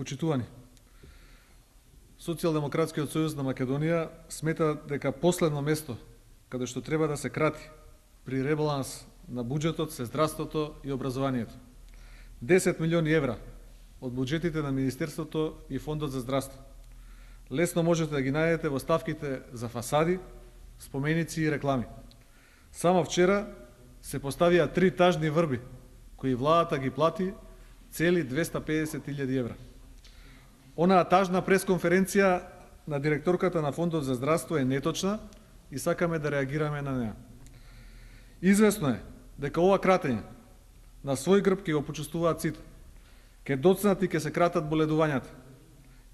Почитувани, Социјалдемократскиот сојуз на Македонија смета дека последно место каде што треба да се крати при ребаланс на буџетот се здравството и образованието. 10 милиони евра од буџетите на Министерството и Фондот за здравство. Лесно можете да ги најдете во ставките за фасади, споменици и реклами. Само вчера се поставија 3 тажни врби, кои владата ги плати цели 250.000 евра. Онаа тажна пресконференција на директорката на Фондот за здравство е неточна и сакаме да реагираме на неа. Извесно е дека ова кратење на свој грб ќе го почувствуваат сите. Ке доцнат и ке се кратат боледувањата,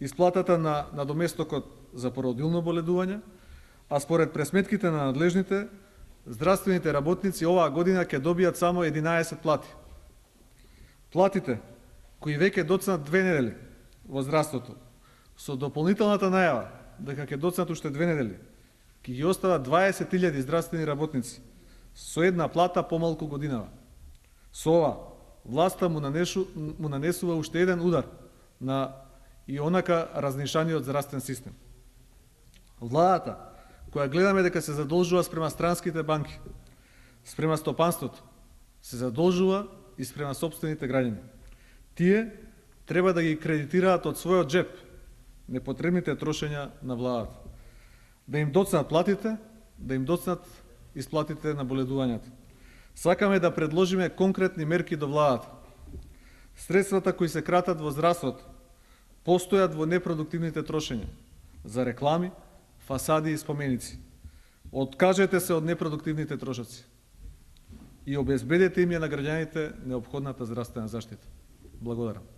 исплатата на надоместокот за породилно боледување, а според пресметките на надлежните, здравствените работници оваа година ќе добијат само 11 плати. Платите, кои веќе доцнат 2 недели во здравството, со дополнителната најава дека ќе доцнат уште 2 недели, ќе ги остават 20.000 здравствени работници со една плата помалку годинава. Со ова, власта му нанесува уште еден удар на и онака разнишаниот здравствен систем. Владата, која гледаме дека се задолжува спрема странските банки, спрема стопанството, се задолжува и спрема сопствените граѓани. Тие треба да ги кредитираат од својот джеп непотребните трошења на владата. Да им доцнат платите, да им доцнат исплатите на боледувањата. Сакаме да предложиме конкретни мерки до владата. Средствата кои се кратат во здравството постојат во непродуктивните трошења за реклами, фасади и споменици. Откажете се од непродуктивните трошоци и обезбедете им ја на граѓаните неопходната здравствена заштита. Благодарам.